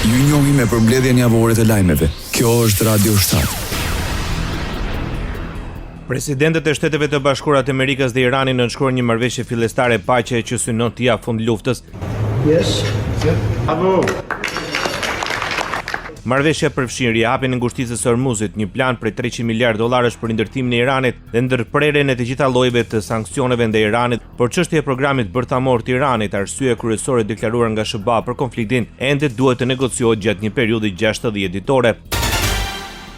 Ju njohim me përmbledhjen javore të lajmeve. Kjo është Radio 7. Presidentët e Shteteve të Bashkuara të Amerikës dhe Irani nënshkruan një marrëveshje fillestare paqe që synon të japë fund luftës. Yes. Bravo. Marrëveshja përfshin rihapjen e ngushticës së Hormuzit, një plan për $300 miliardë për ndërtimin e Iranit dhe ndërprerjen e të gjitha llojeve të sanksioneve ndaj Iranit, por çështja e programit bërthamor të Iranit, arsye kryesore deklaruar nga SBA për konfliktin, ende duhet të negociohet gjatë një periudhe 60 ditore.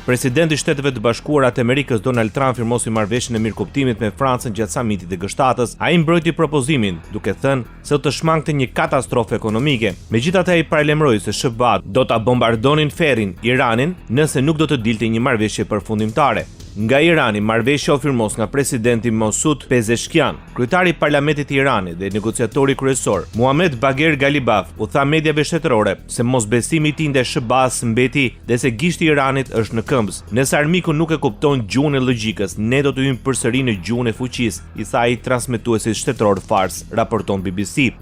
Presidenti i Shteteve të Bashkuara të Amerikës Donald Trump firmosi marrëveshjen e mirëkuptimit me Francën gjatë samitit të G7-s. Ai mbrojti propozimin, duke thënë se të shmangte një katastrofë ekonomike. Megjithatë, ai paralajmëroi se SBA do ta bombardonin ferrin Iranin nëse nuk do të dilte një marrëveshje përfundimtare. Nga Irani, marrëveshja u firmos nga presidenti Masoud Pezeshkian, kryetari i parlamentit të Iranit dhe negociatori kryesor Muhammad Bagher Ghalibaf u tha mediave shtetërore se mosbesimi i tij ndaj SBA-s mbeti dhe se gishti i Iranit është në këmbës. Nëse armiku nuk e kupton gjuhën e logjikës, ne do të hyjmë përsëri në gjuhën e fuqisë, i tha ai transmetuesit shtetëror Fars, raporton BBC.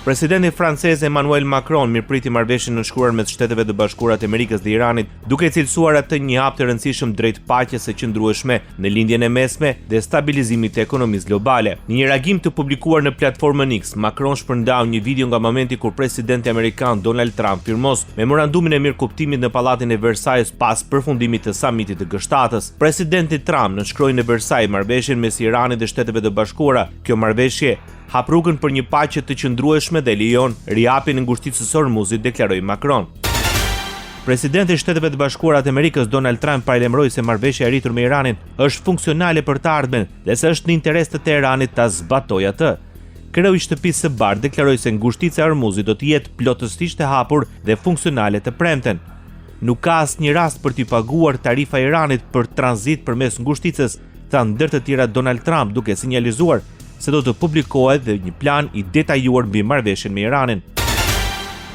Presidenti francez Emmanuel Macron mirëpriti marrëveshjen nënshkruar mes Shteteve të Bashkuara të Amerikës dhe Iranit, duke cilësuar atë një hap të rëndësishëm drejt paqes së qëndrueshme në lindjen e mesme dhe stabilizimit të ekonomisë globale. Në një reagim të publikuar në platformën X, Macron shpërndau një video nga momenti kur presidenti amerikan Donald Trump firmos memorandumin e mirëkuptimit në pallatin e Versailles pas përfundimit të samitit të G7-s. Presidenti Trump nënshkroi në Versailles marrëveshjen mes Iranit dhe Shteteve të Bashkuara. Kjo marrëveshje hap rrugën për një paqe të qëndrueshme dhe lejon rihapjen e ngushticës së Hormuzit, deklaroi Macron. Presidenti i Shteteve të Bashkuara të Amerikës Donald Trump paralajmëroi se marrëveshja e arritur me Iranin është funksionale për të ardhmen dhe se është në interes të Teheranit ta zbatojë atë. Kreu i shtëpisë së bardhë deklaroi se ngushtica e Hormuzit do të jetë plotësisht e hapur dhe funksionale të premten. Nuk ka asnjë rast për t'i paguar tarifa Iranit për tranzit përmes ngushticës, tha ndër të tjera Donald Trump, duke sinjalizuar se do të publikohet dhe një plan i detajuar mbi marrëveshjen me Iranin.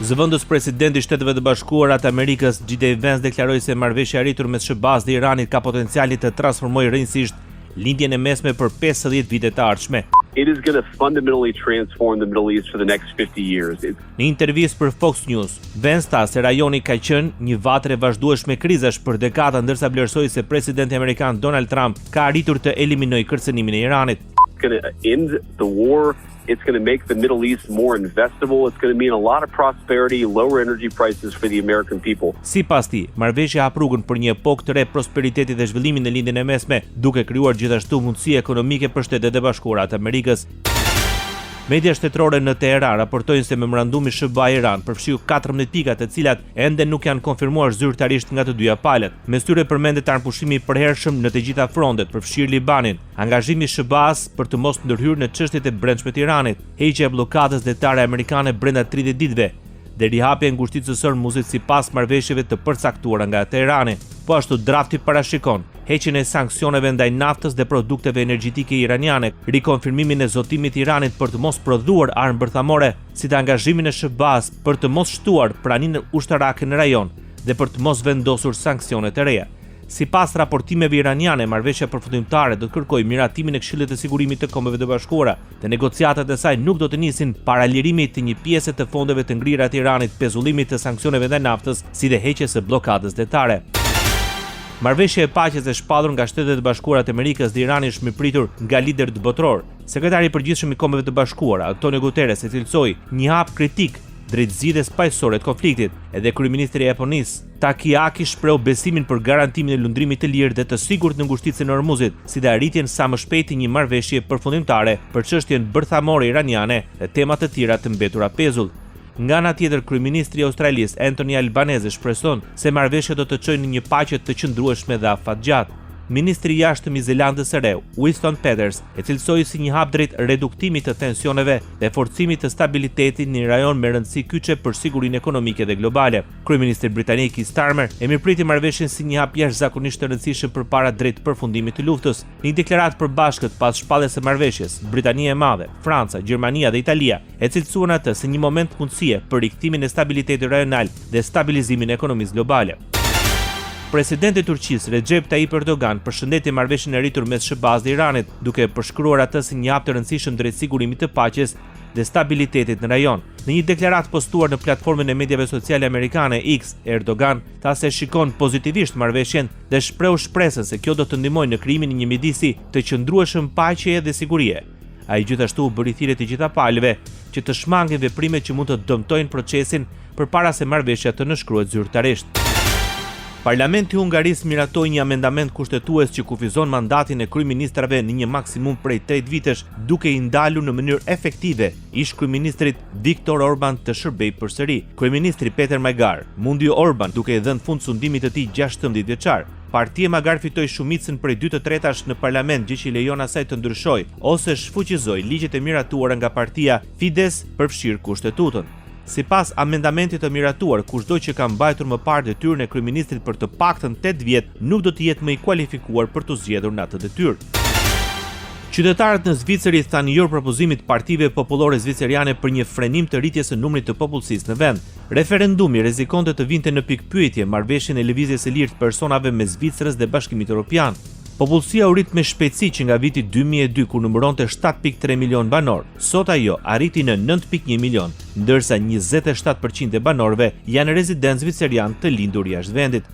Zëvendës presidenti i Shteteve të Bashkuara të Amerikës J.D. Vance deklaroi se marrëveshja e arritur mes SBA-s dhe Iranit ka potencialin të transformojë rrënjësisht lindjen e mesme për 50 vite të ardhshme. It is going to fundamentally transform the Middle East for the next 50 years. Në intervistë për Fox News, Vance tha se rajoni ka qenë një vatër e vazhdueshme krizash për dekada, ndërsa vlerësoi se presidenti amerikan Donald Trump ka arritur të eliminojë kërcënimin e Iranit. Going to end the war. It's going to make the Middle East more investable. It's going to mean a lot of prosperity, lower energy prices for the American people. Sipas tij, marrëveshja hap rrugën për një epokë të re prosperiteti dhe zhvillimi në lindjen e mesme, duke krijuar gjithashtu mundësi ekonomike për Shtetet e Bashkuara të Amerikës. Media shtetërore në Teheran raportojnë se memorandumi SBA-Iran përfshiu 14 pika të cilat ende nuk janë konfirmuar zyrtarisht nga të dyja palët. Mes tyre përmendet anëpushimi i përhershëm në të gjitha frontet, përfshirë Libanin, angazhimi i SBA-s për të mos ndërhyrë në çështjet e brendshme të Iranit, heqja e bllokadës detare amerikane brenda 30 ditëve dhe rihapja e ngushticës së Hormuzit sipas marrëveshjeve të përcaktuara nga Teherani. Po ashtu drafti parashikon heqjen e sanksioneve ndaj naftës dhe produkteve energjetike iraniane, rikonfirmimin e zotimit të Iranit për të mos prodhuar armë bërthamore, si dhe angazhimin e SBA-s për të mos shtuar praninë ushtarake në rajon dhe për të mos vendosur sanksione të reja. Sipas raportimeve iraniane, marrëveshja përfundimtare do të kërkojë miratimin e Këshillit të Sigurimit të Kombeve të Bashkuara dhe negociatat e saj nuk do të nisin para lirimit të një pjese të fondeve të ngrira të Iranit, pezullimit të sanksioneve ndaj naftës, si dhe heqjes së bllokadës detare. Marrëveshja e paqes e shpallur nga Shtetet e Bashkuara të Amerikës dhe Irani është mirëpritur nga liderët botror. Sekretari i përgjithshëm i Kombeve të Bashkuara, Antonio Guterres, e cilësoi një hap kritik drejt zgjidhjes paqësore të konfliktit, edhe kryeministri i Japonisë Takeaki shpreu besimin për garantimin e lundrimit të lirë dhe të sigurt në ngushticën e Hormuzit, si dhe arritjen sa më shpejti një marrëveshje përfundimtare për çështjen bërthamore iraniane dhe tema të tjera të mbetura pezull. Nga ana tjetër, kryeministri i Australisë Anthony Albanese shpreson se marrëveshja do të çojë në një paqe të qëndrueshme dhe afatgjatë. Ministri i jashtëm i Zelandës së Re, Winston Peters, e cilësoi si një hap drejt reduktimit të tensioneve dhe forcimit të stabilitetit në një rajon me rëndësi kyçe për sigurinë ekonomike dhe globale. Kryeministri britanik Keir Starmer e mirëpriti marrëveshjen si një hap jashtëzakonisht të rëndësishëm përpara drejt përfundimit të luftës. Në një deklaratë përbashkët pas shpalljes së marrëveshjes, Britania e Madhe, Franca, Gjermania dhe Italia e cilësuan atë si një moment mundësie për riktimin e stabilitetit rajonal dhe stabilizimin e ekonomisë globale. Presidenti i Turqisë Recep Tayyip Erdogan përshëndeti marrëveshjen e arritur mes SBA-s dhe Iranit, duke përshkruar atë si një hap të rëndësishëm drejt sigurimit të paqes dhe stabilitetit në rajon. Në një deklaratë postuar në platformën e mediave sociale amerikane X, Erdogan tha se shikon pozitivisht marrëveshjen dhe shpreu shpresën se kjo do të ndihmojë në krijimin e një midisi të qëndrueshëm paqeje dhe sigurie. Ai gjithashtu bëri thirrje të gjitha palëve që të shmangin veprimet që mund të dëmtojnë procesin përpara se marrëveshja të nënshkruhet zyrtarisht. Parlamenti hungaris miratoi një amendament kushtetues që kufizon mandatin e kryeministrave në një maksimum prej 3 vitesh, duke I ndalur në mënyrë efektive ish kryeministrit Viktor Orban të shërbejë përsëri. Kryeministri Peter Magyar mundi Orban duke I dhënë fund sundimit të tij 16 vjeçar. Partia Magyar fitoi shumicën prej 2/3 në parlament, gjë që lejon asaj të ndryshojë ose shfuqizojë ligjet e miratuara nga partia Fidesz përfshirë kushtetutën. Sipas amendamentit të miratuar, kushdo që ka mbajtur më parë detyrën e kryeministrit për të paktën 8 vjet nuk do të jetë më I kualifikuar për të zgjedhur në atë detyrë. Qytetarët në Zvicër thanë jo propozimit partive popullore zviceriane për një frenim të rritjes së numrit të popullsisë në vend. Referendumi rrezikonte të vinte në pikpyetje marrëveshjen e lëvizjes së lirë të personave me Zvicrës dhe Bashkimit Evropian. Popullsia u rrit me shpejtësi që nga viti 2002 kur numëronte 7.3 milion banor, sot ajo arriti në 9.1 milion, ndërsa 27% e banorëve janë rezidentë zvicerianë të lindur jashtë vendit.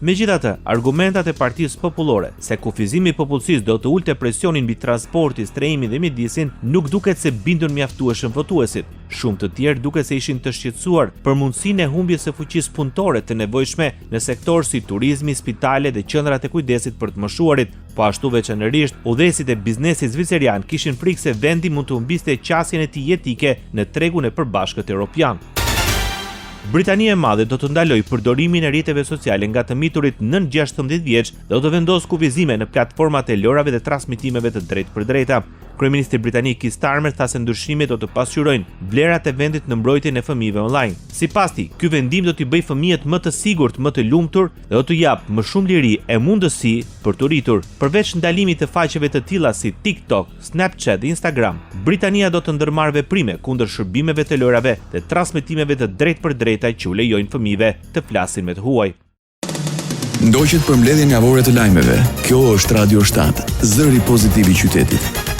Megjithatë, argumentat e Partisë Popullore se kufizimi I popullsisë do të ulte presionin mbi transportin, strehimin dhe mjedisin nuk duket se bindun mjaftueshëm votuesit. Shumë të tjerë duket se ishin të shqetësuar për mundësinë e humbjes së fuqisë punëtore të nevojshme në sektor si turizmi, spitale dhe qendrat e kujdesit për të moshuarit. Po ashtu veçanërisht, udhëheqësit e biznesit zvicerian kishin frikë se vendi mund të humbiste qasjen e tij jetike në tregun e përbashkët evropian. Britania e Madhe do të ndalojë përdorimin e rrjeteve sociale nga të miturit nën 16 vjeç dhe do të vendosë kufizime në platformat e lojrave dhe transmetimeve të drejtë për drejta. Kryeministri britanik Keir Starmer tha se ndryshimet do të pasqyrojnë vlerat e vendit në mbrojtjen e fëmijëve online. Sipas tij, ky vendim do t'i bëjë fëmijët më të sigurt, më të lumtur dhe do t'u japë më shumë liri e mundësi për të rritur. Përveç ndalimit të faqeve të tilla si TikTok, Snapchat dhe Instagram, Britania do të ndërmarrë veprime kundër shërbimeve të lojrave dhe transmetimeve të drejtë për drejta që u lejojnë fëmijëve të flasin me të huaj. Ndoqët për mbledhjen javore të lajmeve. Kjo është Radio 7, zëri pozitiv I qytetit.